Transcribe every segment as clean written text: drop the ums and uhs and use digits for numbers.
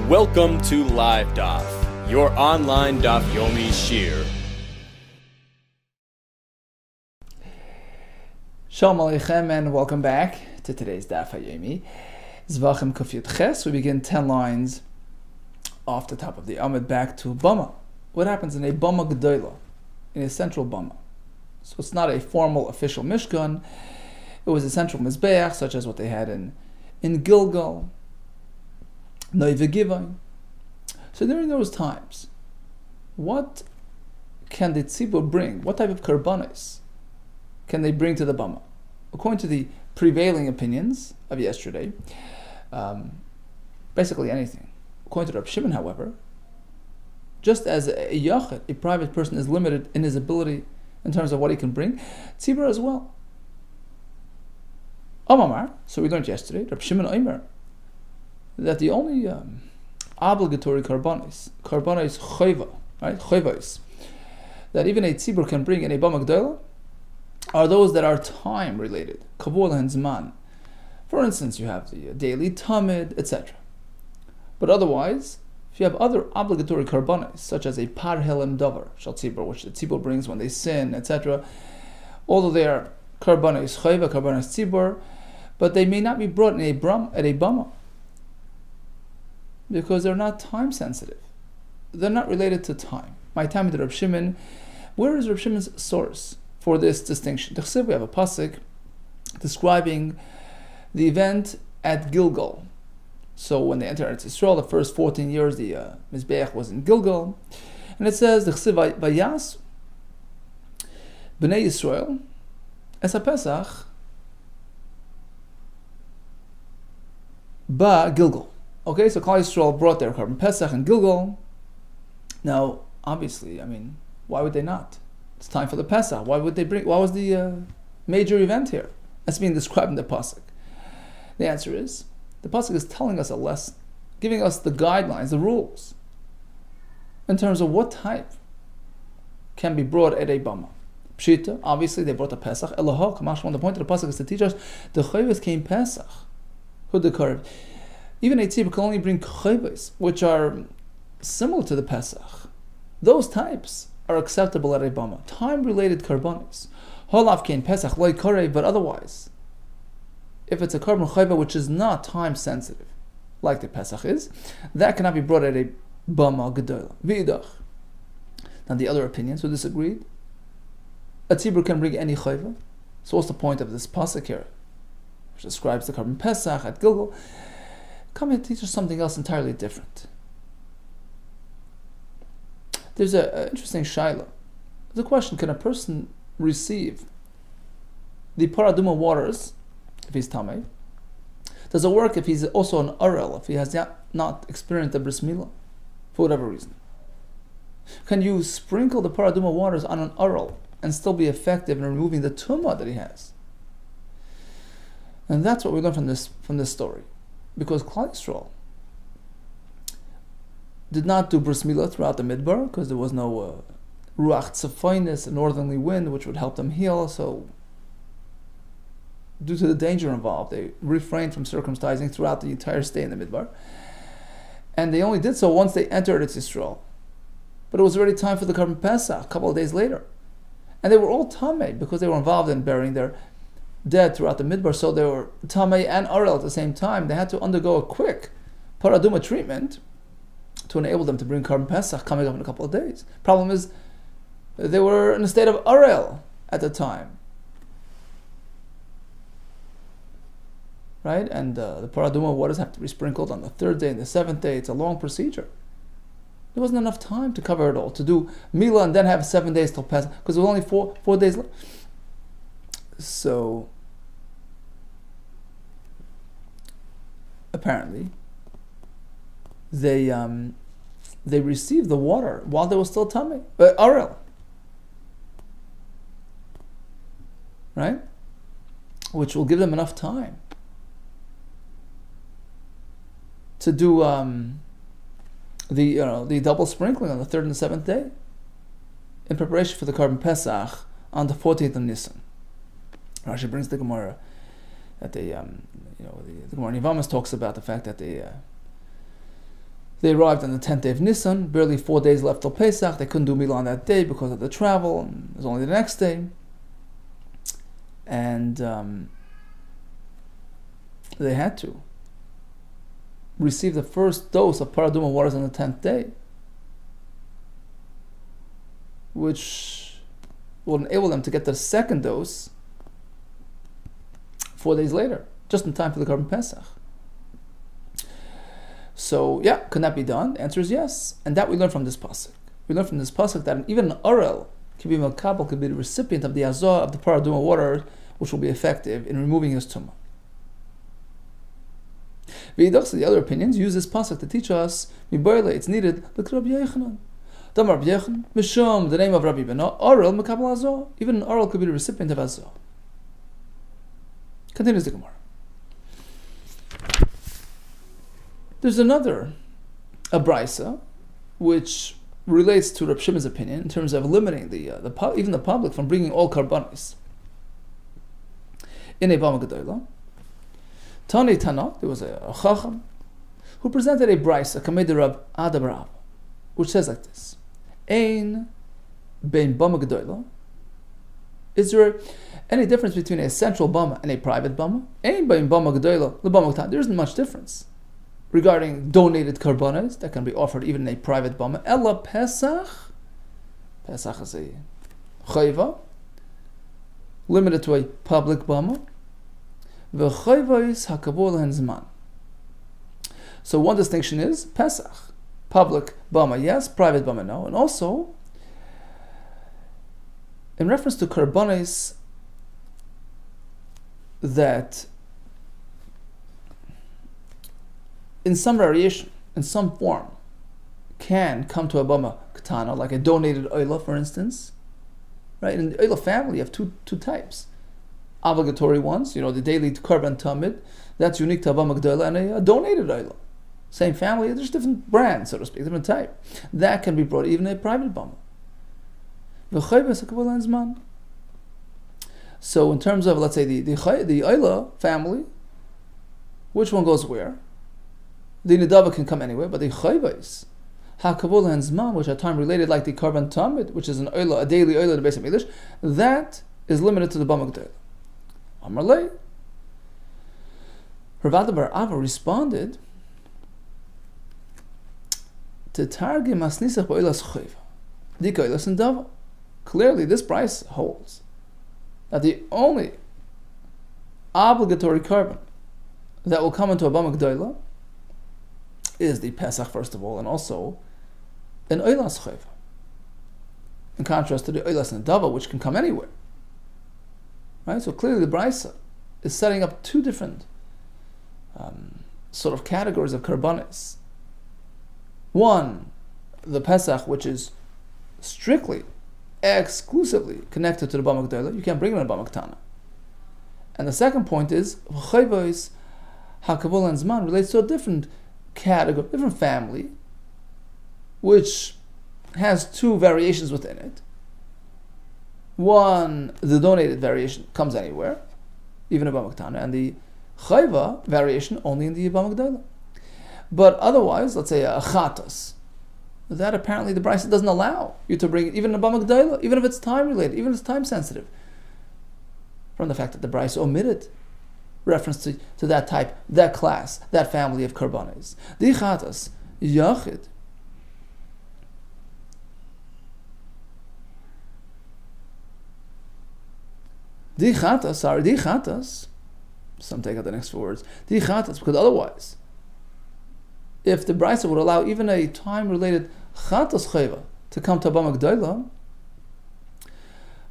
Welcome to LiveDaf, your online Daf Yomi Shir. Shalom Aleichem and welcome back to today's Daf Yomi. Zevachim Kufyut Ches. We begin 10 lines off the top of the Amud back to Bama. What happens in a Bama Gedola, in a central Bama? So it's not a formal official Mishkan. It was a central Mizbeach, such as what they had in Gilgal, Noive Givai. So during those times, what can the tzibur bring? What type of karbanos can they bring to the Bama? According to the prevailing opinions of yesterday, basically anything. According to Reb Shimon, however, just as a yachid, a private person, is limited in his ability in terms of what he can bring, tzibur as well. Amamar, so we learned yesterday, Reb Shimon Omer, that the only obligatory karbanos choiva, right, choivos, that even a tzibur can bring in a Bama Gdola are those that are time related, kavul and zman. For instance, you have the daily tamid, etc. But otherwise, if you have other obligatory karbanos, such as a par helem davar shal tzibur, which the tzibur brings when they sin, etc., although they are karbanos choiva, karbanos tzibur, but they may not be brought in a bama, because they're not time sensitive. They're not related to time. My time with Reb Shimon, where is Reb Shimon's source for this distinction? We have a pasuk describing the event at Gilgal. So when they entered Eretz Yisrael, the first 14 years, the Mizbeach was in Gilgal. And it says, Vayas B'nai Yisrael Es HaPesach Ba Gilgal. Okay, so Klal Yisrael brought their Karban Pesach in Gilgal. Now, obviously, why would they not? It's time for the Pesach. Why would they bring? What was the major event here? That's being described in the pasuk. The answer is, the pasuk is telling us a lesson, giving us the guidelines, the rules, in terms of what type can be brought at a bama. Pshita, obviously, they brought the Pesach. Eloha, Kamashwan, the point of the pasuk is to teach us the chayvus came Pesach. Who the curve? Even a tzibur can only bring chayvus, which are similar to the Pesach. Those types are acceptable at a bama. Time-related karbanos. Holav kein Pesach loy korei, but otherwise, if it's a karban chayva which is not time-sensitive, like the Pesach is, that cannot be brought at a bama gedola. V'idach. Now the other opinions who disagreed, a tzibur can bring any chayva. So what's the point of this pasuk here, which describes the karban Pesach at Gilgal? Come and teach us something else entirely different. There's an interesting shaila. The question: can a person receive the paraduma waters if he's tamei? Does it work if he's also an arel, if he has not experienced the bris milah for whatever reason? Can you sprinkle the paraduma waters on an arel and still be effective in removing the tumah that he has? And that's what we learn from this story, because Klal Yisrael did not do bris milah throughout the midbar, because there was no ruach tzafoinus, a northerly wind, which would help them heal. So, due to the danger involved, they refrained from circumcising throughout the entire stay in the midbar, and they only did so once they entered Eretz Yisrael. But it was already time for the Karban Pesach a couple of days later, and they were all tamei because they were involved in burying their dead throughout the midbar. So they were tamei and arel at the same time. They had to undergo a quick paraduma treatment to enable them to bring Karban Pesach coming up in a couple of days. Problem is, they were in a state of arel at the time, right? And the paraduma waters have to be sprinkled on the third day and the seventh day. It's a long procedure. There wasn't enough time to cover it all, to do milah and then have 7 days till Pesach, because it was only four days left. So, apparently, they received the water while they were still tamei, arel, right? Which will give them enough time to do the double sprinkling on the third and the seventh day, in preparation for the Karban Pesach on the 14th of Nisan. Rashi brings the Gemara that they, the Gemara Nivamas talks about the fact that They arrived on the 10th day of Nisan, barely 4 days left till Pesach. They couldn't do Milah on that day because of the travel, and it was only the next day. And they had to receive the first dose of paraduma waters on the 10th day, which will enable them to get the second dose 4 days later, just in time for the Korban Pesach. So, yeah, can that be done? The answer is yes. And that we learn from this pasuk. We learn from this pasuk that even an Arel, could be Melkabel, could be the recipient of the Azah, of the paraduma water, which will be effective in removing his tumah. The other opinions use this pasuk to teach us, it's needed, look at Rabbi Yechanan. Damar Rabbi Yechanan, Mishum, the name of Rabbi Beno, Arel, Mekabel Azah. Even an Arel could be the recipient of Azah. Continues the Gemara. There's another, a brisa, which relates to Reb Shimon's opinion in terms of limiting even the public from bringing all karbanos in a Bama Gedola. Tani Tana, there was a Chacham who presented a brisa, Kamei Rab Ada Bar Abba, which says like this: Ein bein Bama Gedola. Is there any difference between a central Bama and a private Bama? Ein bein Bama Gedola the Bama Gedola. There isn't much difference regarding donated karbanos that can be offered even in a private Bama. Ella Pesach. Pesach is a chayva, limited to a public Bama. V'chayva is hakabol zman. So one distinction is Pesach, public Bama yes, private Bama no. And also, in reference to karbanos that in some variation, in some form, can come to a Bama Katana, like a donated oila, for instance. Right? In the oila family, you have two types. Obligatory ones, the daily Korban Tamid, that's unique to a Bama Gdola, and a donated oila. Same family, there's different brands, so to speak, different type. That can be brought even in a private Bama. So in terms of, let's say, the oila family, which one goes where? The Nidava can come anywhere, but the Chayvais, HaKavul and Zman, which are time related, like the Korban Tamid, which is a daily oila in the base of English, that is limited to the Bama Gdola. Amarlei. Rav Ada Bar Abba responded to Targim Asnisach Ba'oilas Chayva, Dika Oilas and Dava. Clearly, this price holds that the only obligatory carbon that will come into a Bama Gdola is the Pesach, first of all, and also an Oilas Chayva. In contrast to the Oilas and Dava, which can come anywhere. Right? So clearly the Brisa is setting up two different sort of categories of karbanis. One, the Pesach, which is strictly, exclusively connected to the Bama Gdola. You can't bring it in a Bama Ktana. And the second point is, Chayvos HaKavol and Zman relates to a different category, different family, which has two variations within it. One, the donated variation comes anywhere, even in Bama Ktana, and the Chayva variation only in the Bama Gdola. But otherwise, let's say a Chatas, that apparently the Brisa doesn't allow you to bring it even in a Bama Gdola, even if it's time related, even if it's time sensitive, from the fact that the Brisa omitted reference to that type, that class, that family of Karbanes. The Chatas, Yachid, Di chatas, some take out the next 4 words. Di chatas, because otherwise, if the Brisa would allow even a time-related chatas chayva to come to Bama Gdola,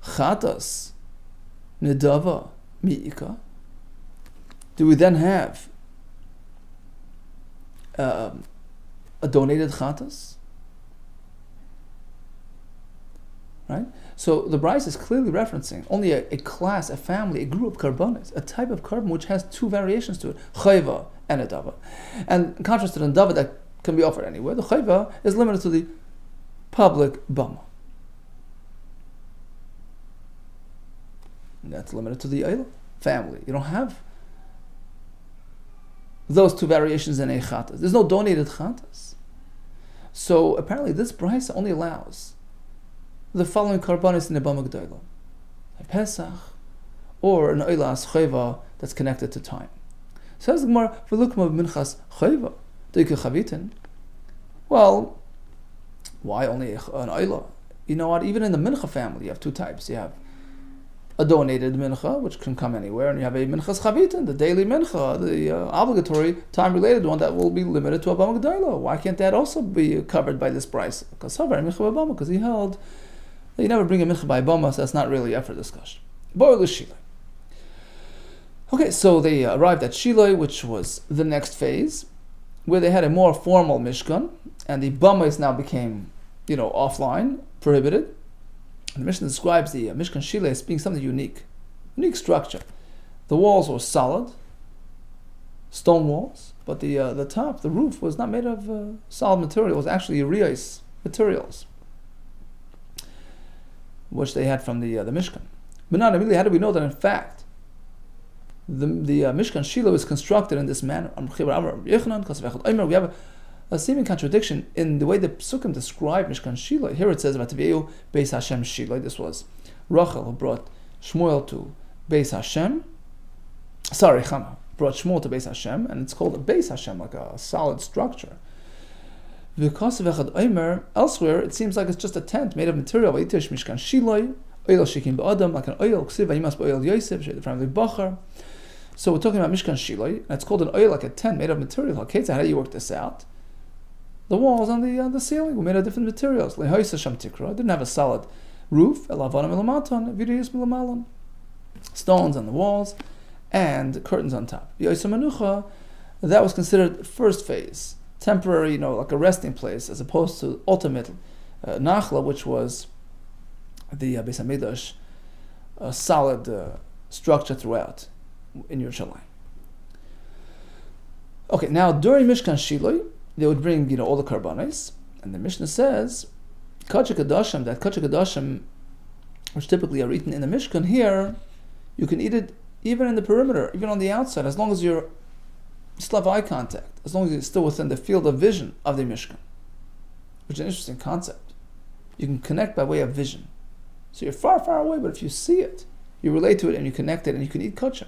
chatas nidava mi'ika, do we then have a donated chatas? Right? So the Brisa is clearly referencing only a class, a family, a group of karbanis, a type of carbon which has two variations to it, chayva and a dava. And in contrast to the dava that can be offered anywhere, the chayva is limited to the public bama. And that's limited to the oila family. You don't have those two variations in a chatas. There's no donated chatas. So apparently this brisa only allows the following karbanis in the Bama G'dayla: a Pesach, or an Oilas Chayva that's connected to time. Says the Gemara, "V'lukma b'minchas Chayva deike chavitin." Well, why only an Oila? You know what? Even in the mincha family, you have two types. You have a donated mincha, which can come anywhere, and you have a minchas chavitin, the daily mincha, the obligatory time-related one that will be limited to a Bama G'dayla. Why can't that also be covered by this price? Because he held that you never bring a mincha by Bama, so that's not really up for discussion. Okay, so they arrived at Shiloi, which was the next phase, where they had a more formal mishkan, and the Bamais now became, offline, prohibited. And the Mishnah describes the Mishkan Shiloi as being something unique structure. The walls were solid, stone walls, but the top, the roof, was not made of solid material. It was actually Urias materials, which they had from the Mishkan. But not immediately, how do we know that in fact the Mishkan Shiloi is constructed in this manner? We have a seeming contradiction in the way the Psukim describe Mishkan Shiloi. Here it says about V'eu Beis Hashem Shiloi. This was Rachel who brought Shmuel to Beis Hashem. Chama brought Shmuel to Beis Hashem, and it's called a Beis Hashem, like a solid structure. Elsewhere, it seems like it's just a tent made of material. V'itish Mishkan Shiloi, Oil Shikim Ba'adam, like an oil, Ksiv Vayimas Ba'oil Yosef, the family Bachar. So we're talking about Mishkan Shiloi, and it's called an oil, like a tent made of material. Okay, so how do you work this out? The walls on the ceiling were made of different materials. Didn't have a solid roof. Stones on the walls and curtains on top. That was considered first phase, temporary, like a resting place, as opposed to ultimate nachla, which was the Beis Hamikdash, a solid structure throughout in Yerushalayim. Okay, now during Mishkan Shiloi, they would bring, all the karbanos, and the Mishnah says, Kachik Kadashim, which typically are eaten in the Mishkan, here, you can eat it even in the perimeter, even on the outside, as long as you still have eye contact, as long as you're still within the field of vision of the Mishkan, which is an interesting concept. You can connect by way of vision. So you're far, far away, but if you see it, you relate to it, and you connect it, and you can eat kachik.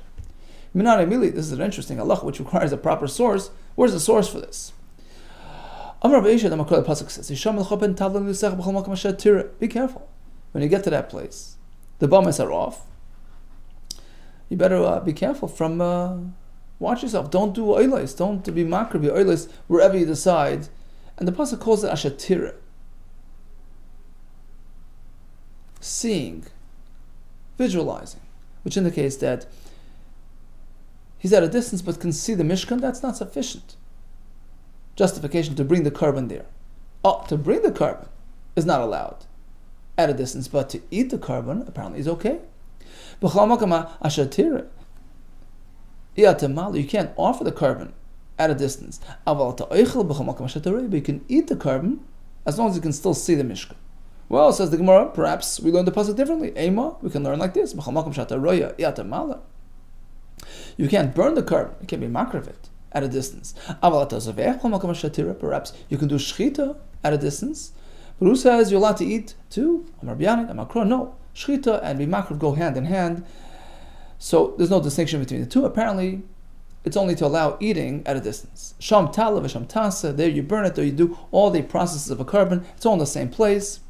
This is an interesting halach, which requires a proper source. Where's the source for this? Be careful. When you get to that place, the bamas are off. You better be careful from, watch yourself. Don't do oilis. Don't be makar, be oilis wherever you decide. And the pasuk calls it ashatira. Seeing, visualizing, which indicates that he's at a distance but can see the Mishkan. That's not sufficient justification to bring the carbon there. To bring the carbon is not allowed at a distance, but to eat the carbon apparently is okay. You can't offer the carbon at a distance. But you can eat the carbon as long as you can still see the Mishkan. Well, says the Gemara, perhaps we learn the pasuk differently. We can learn like this. You can't burn the carbon. You can't be makar of it at a distance. Perhaps you can do shchita at a distance. But who says you're allowed to eat too? No. Shchita and be makar go hand in hand. So there's no distinction between the two. Apparently, it's only to allow eating at a distance. Sham tala v'sham tasa. There you burn it, there you do all the processes of a carbon. It's all in the same place.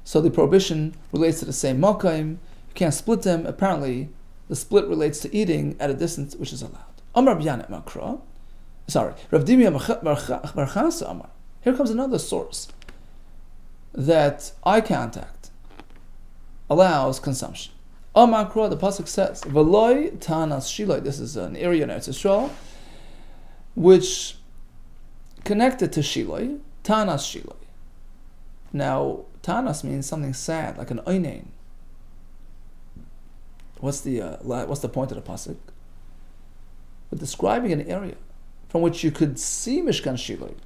So the prohibition relates to the same makayim. You can't split them. Apparently, the split relates to eating at a distance, which is allowed. Rav Dimi Marchasa Amar. Here comes another source that eye contact allows consumption. Amakra, the pasuk says, "V'loi tanas shiloi." This is an area in Eretz Yisrael which connected to shiloi. Tanas shiloi. Now, tanas means something sad, like an oinain. What's the point of the pasuk? But describing an area from which you could see Mishkan Shiloi.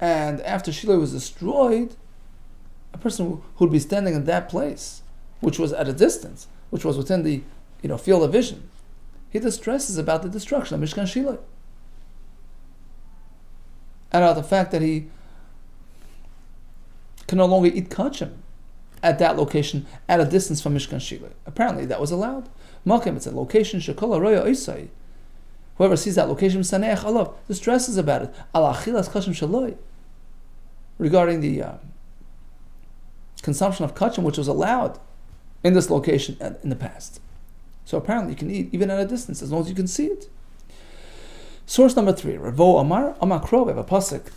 And after Shiloi was destroyed, a person who would be standing in that place, which was at a distance, which was within the field of vision, he distresses about the destruction of Mishkan Shiloi. and out of the fact that he can no longer eat kachim at that location at a distance from Mishkan Shiloi. Apparently that was allowed. Makim, it's a location, Shekol Roya Oisai. Whoever sees that location, Saneach Allah, distresses about it. Al Achilas Kachim Shaloi. Regarding the consumption of kachim, which was allowed in this location in the past. So apparently you can eat even at a distance, as long as you can see it. Source number 3, Ravo Amar Kro, we have a pasuk,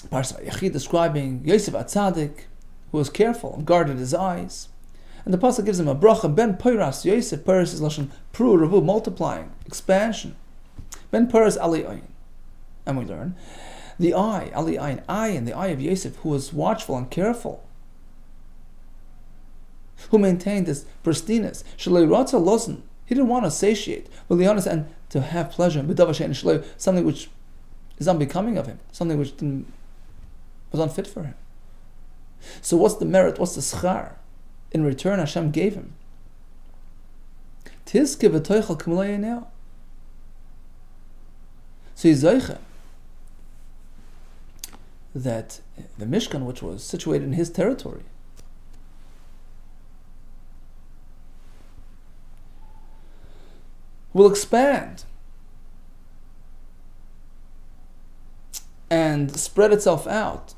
Parsa Yachid, describing Yosef Atzadik, who was careful and guarded his eyes. And the pasuk gives him a bracha, Ben Poiras Yosef, Poiras is Lashon Pru, Ravu, multiplying, expansion. Ben Poiras Ali Ayin. And we learn, the eye, Ali Ayin, eye in the eye of Yosef, who was watchful and careful, who maintained his pristineness. Shalei Ratza Losen, he didn't want to satiate, but the honest and to have pleasure, something which is unbecoming of him, something which was unfit for him. So what's the merit, what's the schar in return Hashem gave him? So he's zeicha that the Mishkan, which was situated in his territory, will expand and spread itself out,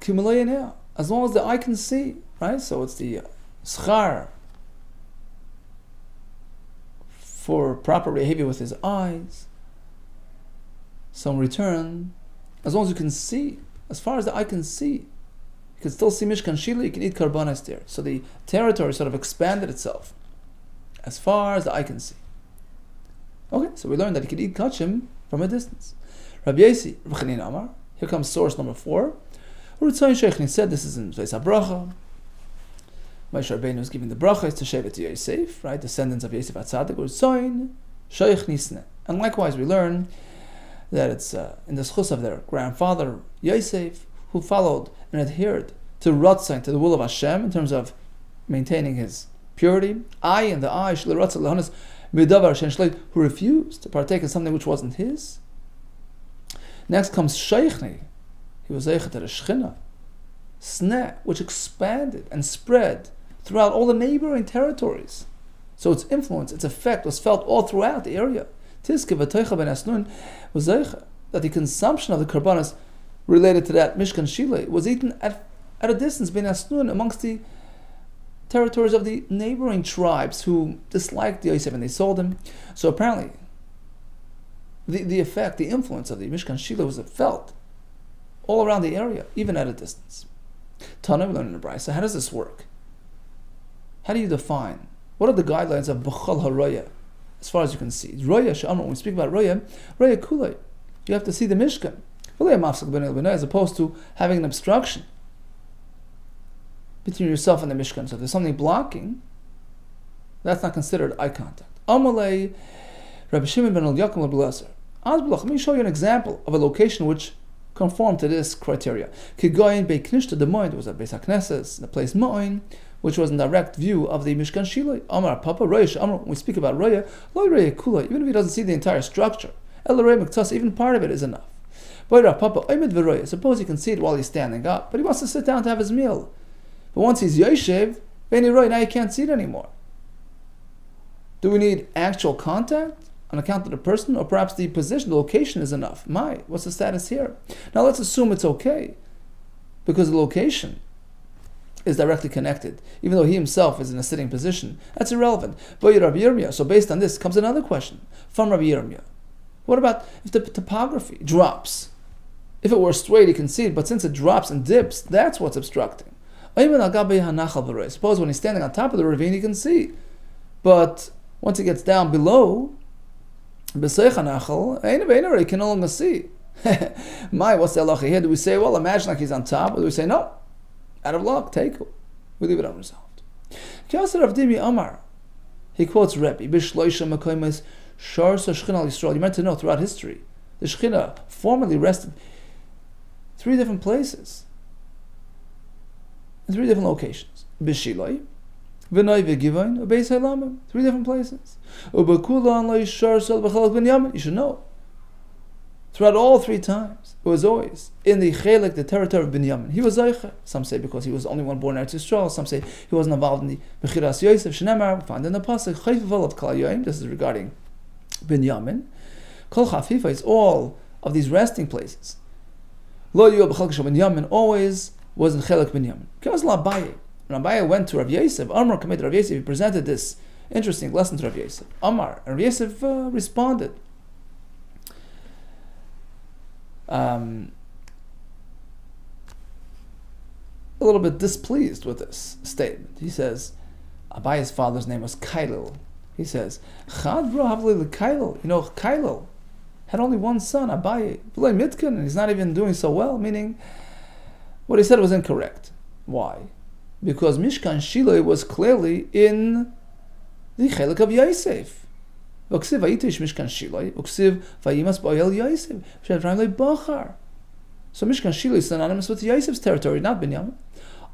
as long as the eye can see, right? So it's the schar for proper behavior with his eyes. So in return, as long as you can see, as far as the eye can see, you can still see Mishkan Shila, you can eat karbanas there. So the territory sort of expanded itself as far as the eye can see. Okay, so we learned that he could eat kachim from a distance. Rabbi Yasi, Rabbi Chanina Amar, here comes source number 4. Uritzayin Sheikhni said, this is in place of bracha. Moshe Rabbeinu is giving the bracha to Shevet Yosef, right, descendants of Yosef Atzadik. Uritzayin Sheikhni Sne. And likewise we learn that it's in the schus of their grandfather Yosef, who followed and adhered to Ratzayin, to the will of Hashem, in terms of maintaining his purity. I and the eye, Shli Ratzah Lehonis, who refused to partake in something which wasn't his. Next comes Sheikhni. He was Zeichet to the Shechina, Sneh, which expanded and spread throughout all the neighboring territories. So its influence, its effect was felt all throughout the area. Tizke v'toicha ben Asnun was Zeichet that the consumption of the karbanas related to that Mishkan Shilei was eaten at a distance ben Asnun, amongst the territories of the neighboring tribes who disliked Yosef and they sold him. So apparently, the effect, the influence of the Mishkan Shila was felt all around the area, even at a distance. Tana, we learn in the Brisa, how does this work? How do you define? What are the guidelines of B'chol HaRoya, as far as you can see? Roya, Sha'amr, when we speak about Roya Kulei, you have to see the Mishkan, as opposed to having an obstruction between yourself and the Mishkan. So if there's something blocking, that's not considered eye contact. Amalei, Rabbi Shimon ben Yaakov Abulaser. Let me show you an example of a location which conformed to this criteria. Kigoyin Beiknishta, the Moin, was at Beis HaKnesses, the place Moin, which was in direct view of the Mishkan Shiloi. Amar Papa, Roya, Amar, when we speak about Roya, Lo Roya Kula, even if he doesn't see the entire structure, El Roya Miktas, even part of it is enough. Boira Papa, Oimid V'Roya, suppose he can see it while he's standing up, but he wants to sit down to have his meal. But once he's Yoshev, Beni Roy, now you can't see it anymore. Do we need actual contact on account of the person, or perhaps the position, the location is enough? What's the status here? Now let's assume it's okay, because the location is directly connected, even though he himself is in a sitting position. That's irrelevant. But Rabbi Yirmiyah, so based on this comes another question from Rabbi Yirmiyah. What about if the topography drops? If it were straight, you can see it, but since it drops and dips, that's what's obstructing. Suppose when he's standing on top of the ravine, he can see. But once he gets down below, he can no longer see. What's the halacha here? Do we say, well, imagine like he's on top? Or do we say, no, out of luck, take it. We leave it unresolved. He quotes Rebbe, you meant to know throughout history, the Shekhinah formerly rested 3 different places, in 3 different locations. B'Shiloi, V'noi v'Givon, U'Beis HaLamim, 3 different places. U'B'Kulon Lo Yishar Sol B'Chalak Ben Yamin. You should know Throughout all 3 times, it was always in the Chelek, the territory of Binyamin. He was Zaycha. Some say because he was the only one born in Eretz Yisrael. Some say he wasn't involved in the Bechiras Yosef. Shnemar, we find in the Pasuk, Chayf V'Olav Kol Hayoim. This is regarding Binyamin. Kol Chafifa is all of these resting places. Lo Yul B'Chelek Shel Binyamin always was in Chelek Binyamin. K'maz L'Abaye. When Abaye went to Rav Yosef, Amar committed Rav Yosef, he presented this interesting lesson to Rav Yosef. Amar, and Rav Yosef responded. A little bit displeased with this statement. He says, Abaye's father's name was Kailil. He says, Chad bro havli Kailil. You know, Kailil had only one son, Abaye. V'lei mitkan, and he's not even doing so well, meaning what he said was incorrect. Why? Because Mishkan Shiloi was clearly in the Chelek of Yosef. V'ksiv vayitish Mishkan Shiloi, v'ksiv vayimas b'oyel Yosef, v'shevrayim le'bachar. So Mishkan Shiloi is synonymous with Yosef's territory, not Binyamin.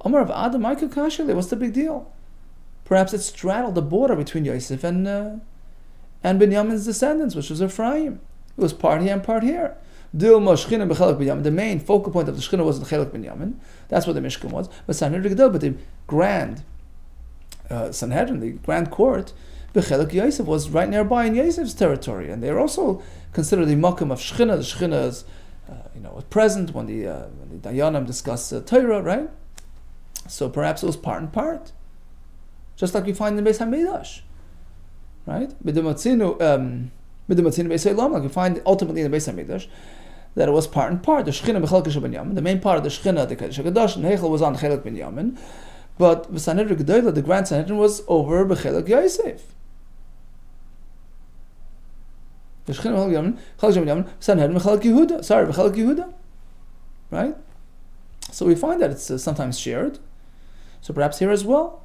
Amar of Adam, Micah Kashile, what's the big deal? Perhaps it straddled the border between Yosef and Binyamin's descendants, which was Ephraim. It was part here and part here. The main focal point of the Shechina was the Chelek Binyamin. That's what the Mishkan was. But the grand Sanhedrin, the grand court, the Chelek Yosef was right nearby in Yosef's territory, and they were also considered the Makam of Shechina. The Shechina is, was present when the Dayanim discussed Torah, right? So perhaps it was part and part, just like we find in the Beis Hamikdash, right? Like we find ultimately in the Beis Hamikdash that it was part and part. The Shechina b'Chelek Shel Binyamin, the main part of the Shechina, the Kodesh HaKadosh, and Heichel was on Chelek Binyamin, but the Sanhedrin Gedolah, the Grand Sanhedrin, was over b'Chelek Yosef. The Shechina b'Chelek Binyamin, Sanhedrin b'Chelek Yehuda. Sorry, b'Chelek Yehuda, right? So we find that it's sometimes shared. So perhaps here as well,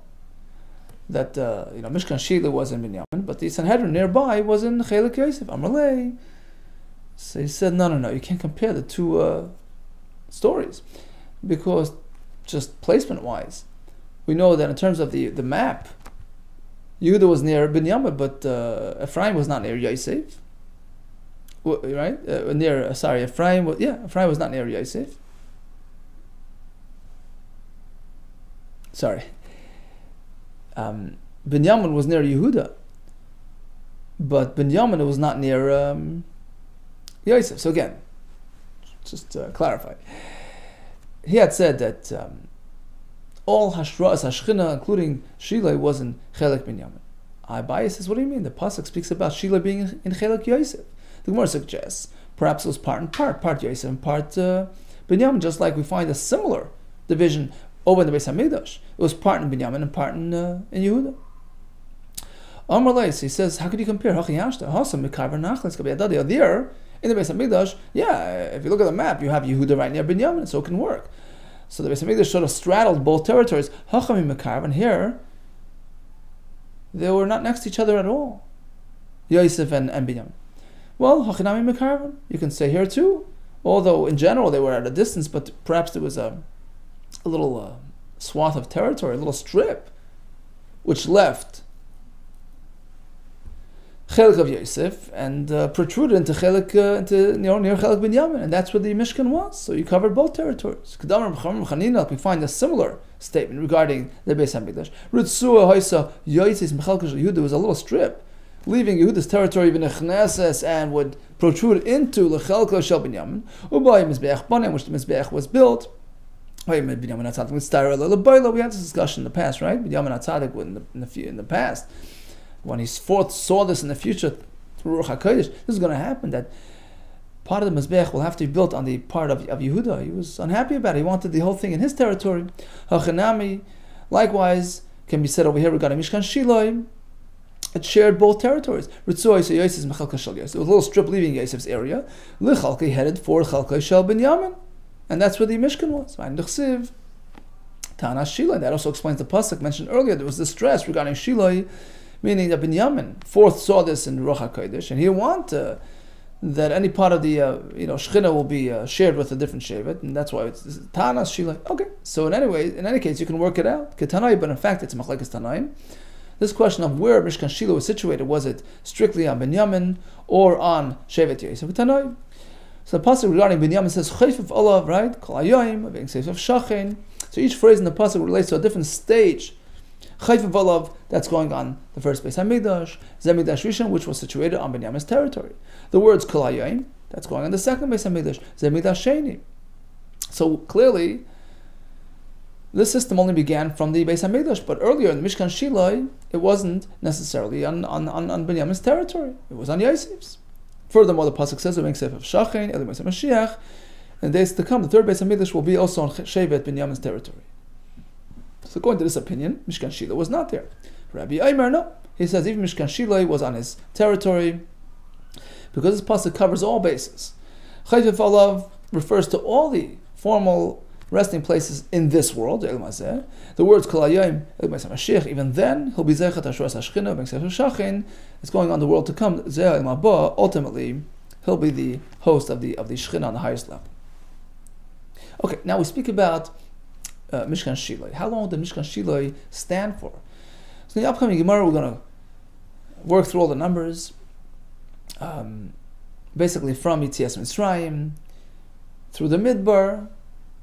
that Mishkan Shila was in Binyamin, but the Sanhedrin nearby was in Chelek Yosef. Amalei. So he said, no, you can't compare the 2 stories, because just placement-wise, we know that in terms of the map, Yehuda was near Binyamin, but Ephraim was not near Yosef, right? Ephraim was not near Yosef. Sorry. Binyamin was near Yehuda, but Binyamin was not near Yosef. So again, just to clarify, he had said that all Hashras Hashchina, including Shilai, was in Chelek Binyamin. Abaye says, what do you mean? The pasuk speaks about Shilai being in Chelek Yosef. The Gemara suggests perhaps it was part and part Yosef and part Binyamin, just like we find a similar division over in the Beis Hamikdash. It was part in Binyamin and part in Yehuda. Amar Leis, he says, how could you compare? There, in the Beis Hamikdash, if you look at the map, you have Yehuda right near Binyamin, so it can work. So the Beis Hamikdash sort of straddled both territories. And here, they were not next to each other at all. Yosef and Binyamin. Well, you can say here too, although in general they were at a distance, but perhaps there was a little swath of territory, a little strip, which left Chelek of Yosef and protruded into Chelek, near Chelek Binyamin, and that's where the Mishkan was. So you covered both territories. We find a similar statement regarding the Beis Hamikdash. There was a little strip leaving Yehuda's territory even Echneses and would protrude into the Chelek Shel Binyamin, which the Mizbeach was built. We had this discussion in the past, right? Binyamin HaTzadik in the past, when he saw this in the future through Ruach HaKodesh, this is going to happen, that part of the Mizbeach will have to be built on the part of Yehuda. He was unhappy about it. He wanted the whole thing in his territory. Hachanami, likewise, can be said over here regarding Mishkan Shiloi. It shared both territories. There was a little strip leaving Yosef's area. Lichalkai headed for Chalkai Shel Binyamin. And that's where the Mishkan was. That also explains the pasuk mentioned earlier. There was distress regarding Shiloi, meaning that Binyamin saw this in Ruach HaKodesh, and he wanted that any part of the Shechina will be shared with a different Shevet, and that's why it's Tanas Shiloi. Okay, so in any case, you can work it out. Ketanai, but in fact, it's Machlekes Tanaim. This question of where Mishkan Shiloi was situated, was it strictly on Binyamin or on Shevet Yosef? Ketanai. So the pasuk regarding Binyamin says Chayfif Olav, right? Kol Hayoim, being safe of Shachin. So each phrase in the pasuk relates to a different stage. Chayfif Olav, that's going on the first Beis Hamikdash. Zemikdash Rishon, which was situated on Binyamin's territory. The words Kol Hayoim, that's going on the second Beis Hamikdash. Zemikdash Sheni. So clearly, this system only began from the Beis Hamikdash, but earlier in the Mishkan Shiloi, it wasn't necessarily on Binyamin's territory. It was on Yosef's. Furthermore, the pasuk says, "Being safe of Shachin, Elim Mashiach." In the days to come, the third Beis Hamikdash will be also on Shevet Binyamin's territory. So, according to this opinion, Mishkan Shiloi was not there. Rabbi Eimer, no, he says even Mishkan Shiloi was on his territory because this pasuk covers all bases. Chayfif Olav refers to all the formal resting places in this world. The words Kol Hayoim, Elim Mashiach. Even then, he'll be Zechat Ashuras Hashchina, Being safe of Shachin. It's going on the world to come. Ultimately, he'll be the host of the Shechina on the highest level. Okay, now we speak about Mishkan Shiloi. How long did Mishkan Shiloi stand for? So in the upcoming Gemara, we're going to work through all the numbers. Basically from Yetzias Mitzrayim through the Midbar,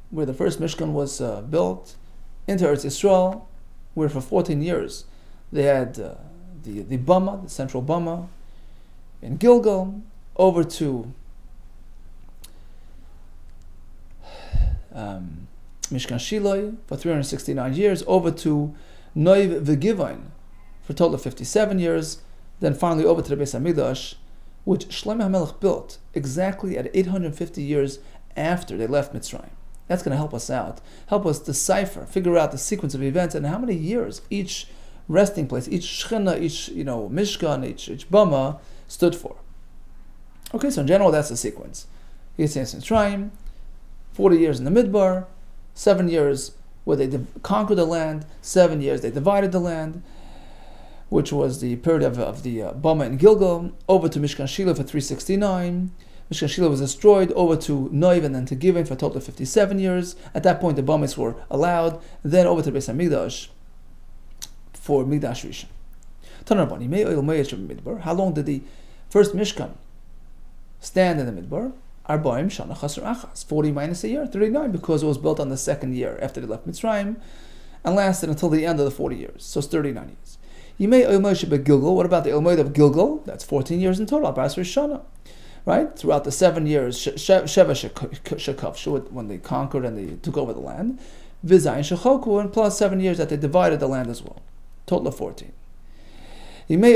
where the first Mishkan was built, into Eretz Yisrael, where for 14 years they had the Bama, the central Bama, in Gilgal, over to Mishkan Shiloi for 369 years, over to Noiv V'Givain for a total of 57 years, then finally over to the Beis Hamikdash, which Shlomo HaMelech built exactly at 850 years after they left Mitzrayim. That's going to help us out, help us decipher, figure out the sequence of events and how many years each resting place, each Shechina, each Mishkan, each Bama stood for. Okay, so in general, that's the sequence. Yetzias Mitzrayim, 40 years in the Midbar, 7 years where they conquered the land, 7 years they divided the land, which was the period of the Bama in Gilgal, over to Mishkan Shiloi for 369. Mishkan Shiloi was destroyed, over to Noiv and then to Givin for a total of 57 years. At that point, the Bamis were allowed. Then over to Beis Hamikdash for Mikdash Rishon. How long did the first Mishkan stand in the Midbar? 40 minus a year, 39, because it was built on the second year after they left Mitzrayim and lasted until the end of the 40 years. So it's 39 years. What about the Ilmoid of Gilgal? That's 14 years in total. Right? Throughout the 7 years, Sheva Shekavshu, when they conquered and they took over the land, Vizayin Shechoku, and plus 7 years that they divided the land as well. Total of 14. Now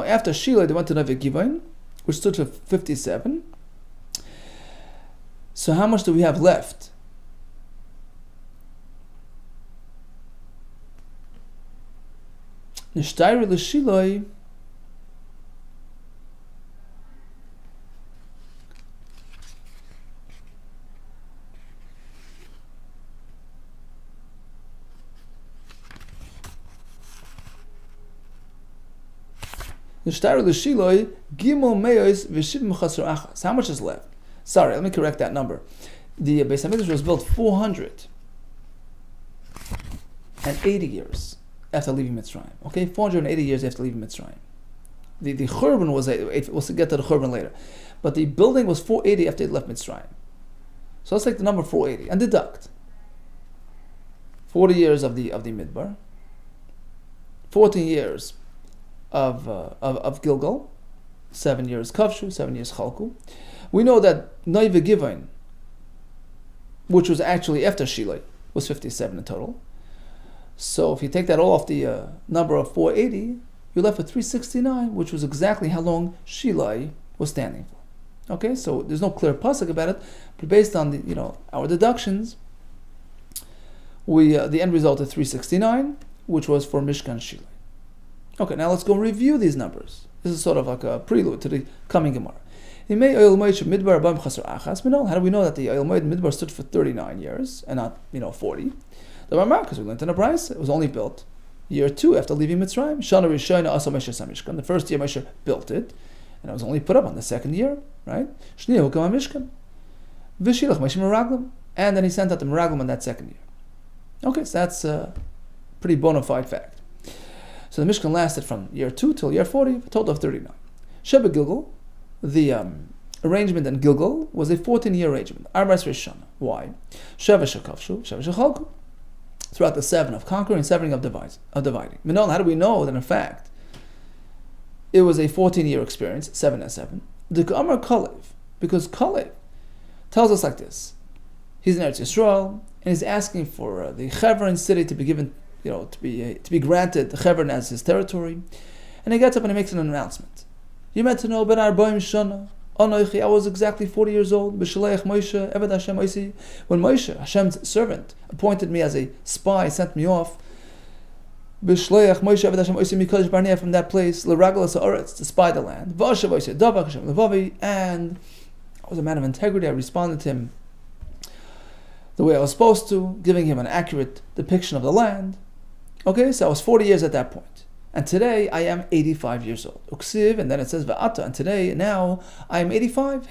after Shiloi, they went to Neve Givain, which stood for 57. So how much do we have left? Nishtayri l'Shiloi, how much is left? Sorry, let me correct that number. The Beis Hamikdash was built 480 years after leaving Mitzrayim. Okay, 480 years after leaving Mitzrayim. The Churban was, we'll get to the Churban later, but the building was 480 after they left Mitzrayim. So let's take the number 480 and deduct 40 years of the Midbar, 14 years of Gilgal, 7 years Kavshu, 7 years Chalku. We know that Noiv Givain, which was actually after Shiloi, was 57 in total. So if you take that all off the number of 480, you're left with 369, which was exactly how long Shiloi was standing for. Okay, so there's no clear pasuk about it, but based on our deductions, the end result is 369, which was for Mishkan Shiloi. Okay, now let's go review these numbers. This is sort of like a prelude to the coming Gemara. How do we know that the Oil Moed Midbar stood for 39 years and not 40? The Ramah, because we learned in a Brisa, it was only built year 2 after leaving Mitzrayim. Shana Rishona Asa Moshe Samishkan. The first year Moshe built it, and it was only put up on the second year, right? Shniya Hukam Mishkan. Vishilach Moshe Meraglim, and then he sent out the Meraglim in that second year. Okay, so that's a pretty bona fide fact. So the Mishkan lasted from year 2 till year 40, a total of 39. Sheba Gilgal, the arrangement in Gilgal was a 14-year arrangement. Arba'as Rishana. Why? Sheva shekavshu, sheva shechalku. Throughout the 7 of conquering and 7 of dividing. Minon, how do we know that in fact it was a 14-year experience, 7 and 7? The Amar Kalev, because Kalev tells us like this. He's in Eretz Yisrael, and he's asking for the Chevron city to be given, to be granted the Chevron as his territory. And he gets up and he makes an announcement. You meant to know, Ben Arba'im Shana, Anoichi, I was exactly 40 years old. B'Shaleach Moshe, Eved Hashem Oisi. When Moshe, Hashem's servant, appointed me as a spy, sent me off. B'Shaleach Moshe, Eved Hashem Oisi, Mikodesh Barnea, from that place, L'Raglas Ha'aretz, to spy the land. V'Ashav Oisi, Davak Hashem Levavi, and I was a man of integrity. I responded to him the way I was supposed to, giving him an accurate depiction of the land. Okay, so I was 40 years at that point. And today I am 85 years old. Uksiv, and then it says Va'ata, and today, now, I am 85.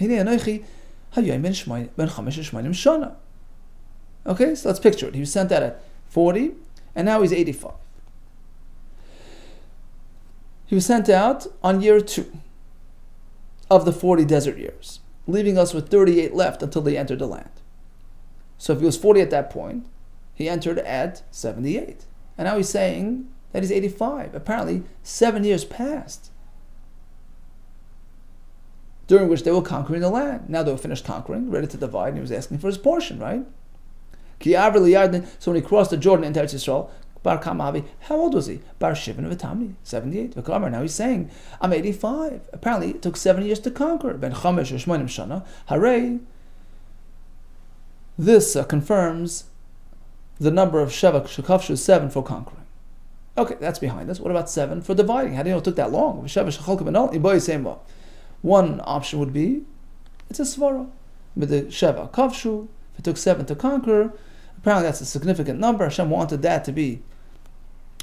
Okay, so let's picture it. He was sent out at 40, and now he's 85. He was sent out on year 2 of the 40 desert years, leaving us with 38 left until they entered the land. So if he was 40 at that point, he entered at 78. And now he's saying that he's 85. Apparently, 7 years passed, during which they were conquering the land. Now they were finished conquering, ready to divide, and he was asking for his portion, right? So when he crossed the Jordan into Eretz Yisrael, Bar Kamavi, how old was he? Bar Shivin V'Tamni, 78. Now he's saying, I'm 85. Apparently, it took 7 years to conquer. Ben Chamesh Shmonim Shana, Hooray! This confirms the number of Sheva Shekavshu, 7 for conquering. Okay, that's behind us. What about 7 for dividing? How do you know it took that long? One option would be, it's a svara. With the Sheva Kavshu, if it took 7 to conquer, apparently that's a significant number. Hashem wanted that to be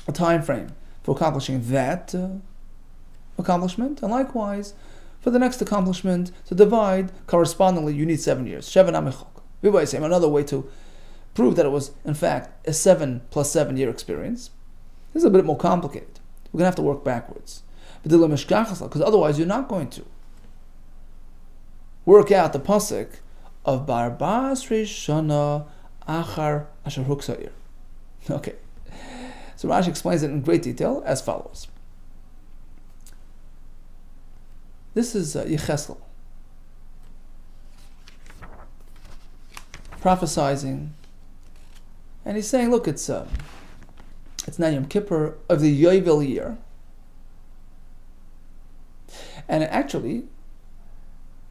a time frame for accomplishing that accomplishment. And likewise, for the next accomplishment, to divide, correspondingly, you need 7 years. Sheva Namichok. Another way to prove that it was, in fact, a 7 plus 7 year experience. This is a bit more complicated. We're going to have to work backwards. Because otherwise you're not going to work out the pasuk of Barbas Rishana Achar Asher Huksair. Okay. So Rashi explains it in great detail as follows. This is Yecheskel prophesizing, and he's saying, look, it's Yom Kippur of the Yovel year, and it actually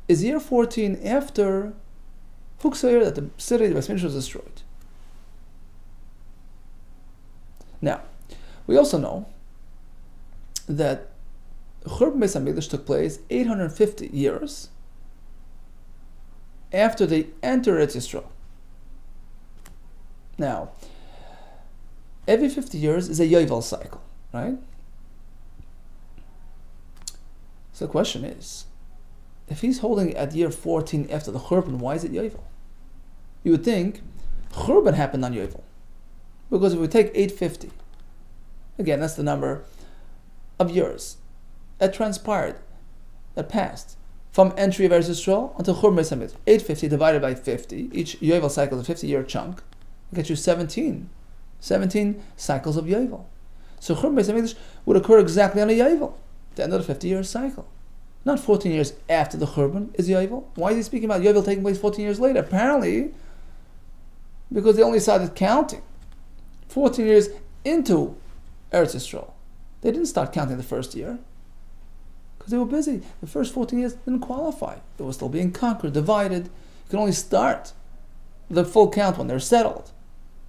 is year 14 after Huksair, that the city of Basminish was destroyed. Now, we also know that Churban Beis HaMikdash took place 850 years after they entered Eretz Yisrael. Now, every 50 years is a Yovel cycle, right? So the question is, if he's holding at year 14 after the Churban, why is it Yovel? You would think Churban happened on Yovel. Because if we take 850, again, that's the number of years that transpired, that passed, from entry of Eretz Yisrael until Churban Beis HaMikdash. 850 divided by 50, each Yovel cycle is a 50-year chunk, it gets you 17 cycles of Yovel. So Churban Beis HaMikdash would occur exactly on a Yovel, the end of the 50-year cycle. Not 14 years after the Churban is Yovel. Why is he speaking about Yovel taking place 14 years later? Apparently, because they only started counting 14 years into Eretz Yisrael. They didn't start counting the first year, because they were busy. The first 14 years didn't qualify. They were still being conquered, divided. You can only start the full count when they're settled.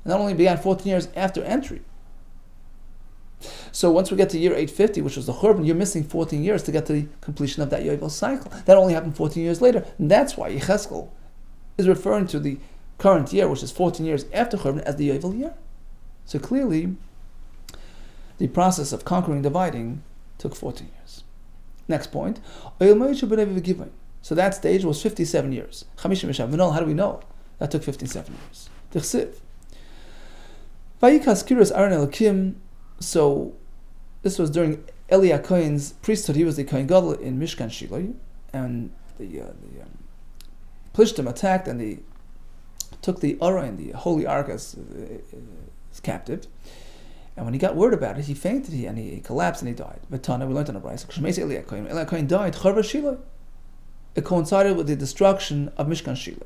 And that only began 14 years after entry. So once we get to year 850, which was the Churban, you're missing 14 years to get to the completion of that Yovel cycle. That only happened 14 years later. And that's why Yecheskel is referring to the current year, which is 14 years after Churban, as the Yovel year. So clearly, the process of conquering, dividing, took 14 years. Next point. So that stage was 57 years. How do we know? That took 57 years. So this was during Eli HaKohen's priesthood. He was the Kohen Gadol in Mishkan Shiloh. and the Plishtim attacked, and they took the Aron, the holy ark, as captive. And when he got word about it, he fainted, and he collapsed, and he died. Betana, we learned on the Brayso, Eli HaKohen died, Charva Shiloh. It coincided with the destruction of Mishkan Shiloh.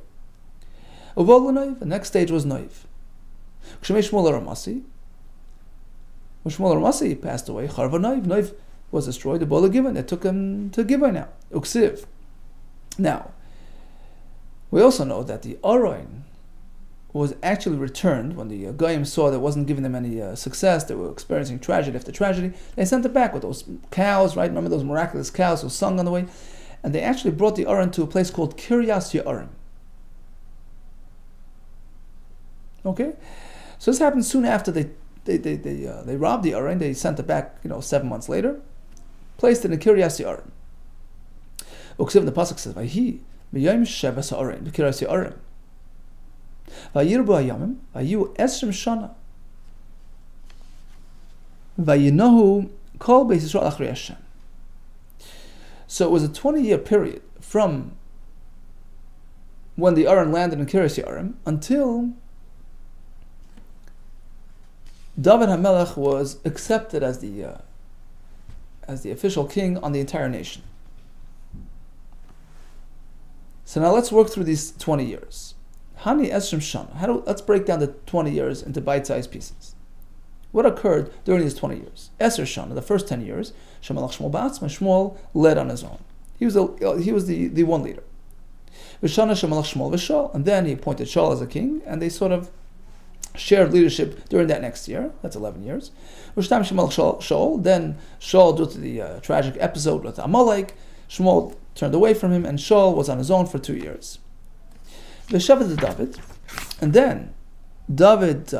The next stage was Noiv. When Shmuel Ramasi passed away, Charva Noiv. Noiv was destroyed. The Bola Gibeon, they took him to Gibeon now. Uksiv. Now, we also know that the Aron was actually returned when the Goyim saw that it wasn't giving them any success. They were experiencing tragedy after tragedy. They sent it back with those cows, right? Remember those miraculous cows who sung on the way? And they actually brought the Aron to a place called Kiryas Ye'arim. Okay? So this happened soon after they robbed the Aron. They sent it back, 7 months later. Placed it in Kiryas Ye'arim. Uksiv, the pasuk says, "Vayhi b'yom sheva sa'arim b'kiryas Ye'arim. Vayirbu hayamim vayu esrim shana. Vayinahu kol beis Yisrael achrei Hashem." So it was a 20-year period from when the Aron landed in Kiryas Ye'arim until David HaMelech was accepted as the official king on the entire nation. So now let's work through these 20 years. Hani Esrim Shana. Let's break down the 20 years into bite-sized pieces. What occurred during these 20 years? Eser Shana, the first 10 years, Shemalach Shmuel Ba'atzma, Shmuel led on his own. He was the one leader. V'shana Shemalach Shmuel v'Shaul, and then he appointed Shaul as a king, and they sort of shared leadership during that next year. That's 11 years. V'shtam Shemalach Shaul, then Shaul, due to the tragic episode with Amalek, Shmuel turned away from him, and Shaul was on his own for 2 years. V'shavet David, and then David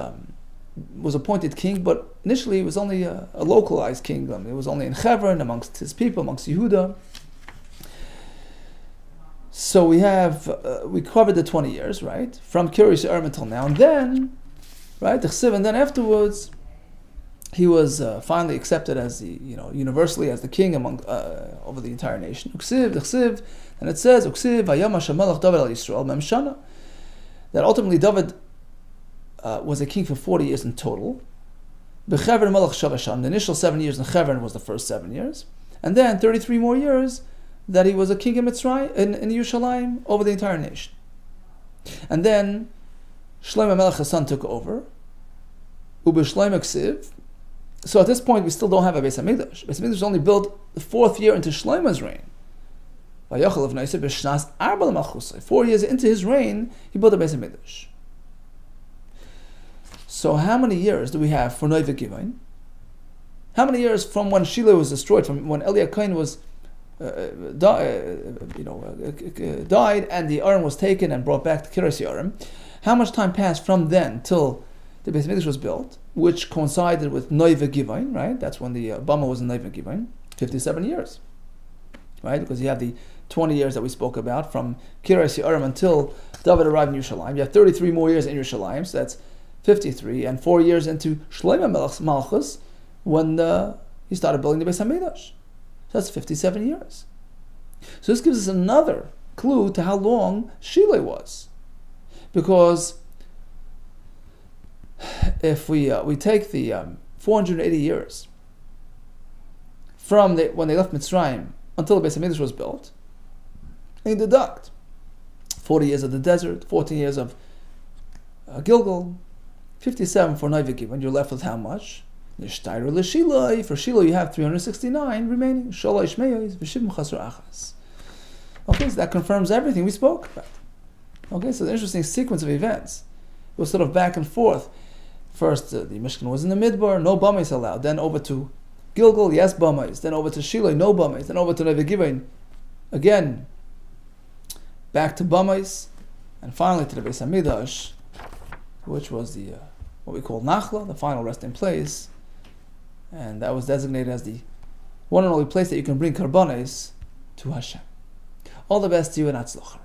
was appointed king, but initially it was only a localized kingdom. It was only in Hebron, amongst his people, amongst Yehuda. So we covered the 20 years, right? From Kiryas Ye'arim until now. And then, right, the Chsiv, and then afterwards, he was finally accepted as universally as the king over the entire nation. Uksiv, the Chsiv, and it says, Uksiv, Vayam Hashem Melech David al Yisrael, Mem Shana, that ultimately David was a king for 40 years in total. B'Chevron Melech Shavashan, the initial 7 years in Chevron was the first 7 years. And then 33 more years that he was a king in Mitzrayim, in Yerushalayim, over the entire nation. And then Shlomo Melech his son took over. Ub'Shlomo Ksiv. So at this point we still don't have a Beis HaMikdash. Beis HaMikdash was only built the 4th year into Shlomo's reign. 4 years into his reign, he built a Beis HaMikdash. So how many years do we have for Noiv Gibeon? How many years from when Shiloh was destroyed, from when Eli HaKohen was died and the Aron was taken and brought back to Kiryas Ye'arim? How much time passed from then till the Beis HaMikdash was built, which coincided with Noiv Gibeon, right? That's when the Bama was in Noiv Gibeon. 57 years, right? Because you have the 20 years that we spoke about from Kiryas Ye'arim until David arrived in Yerushalayim. You have 33 more years in Yerushalayim, so that's 53, and 4 years into Shlomo Melech's Malchus when he started building the Beis HaMikdash. So that's 57 years. So this gives us another clue to how long Shiloh was. Because if we take the 480 years from when they left Mitzrayim until the Beis HaMikdash was built, and you deduct 40 years of the desert, 14 years of Gilgal, 57 for Noiv Gibeon, you're left with how much? For Shiloh you have 369 remaining. Okay, so that confirms everything we spoke about. Okay, so the interesting sequence of events. It was sort of back and forth. First, the Mishkan was in the Midbar, no Bamais allowed. Then over to Gilgal, yes Bamais. Then over to Shiloh, no Bamais. Then over to Noiv Gibeon, again, back to Bamais. And finally to the Beis HaMikdash, which was the what we call Nachla, the final resting place. And that was designated as the one and only place that you can bring karbanes to Hashem. All the best to you and Atzloch.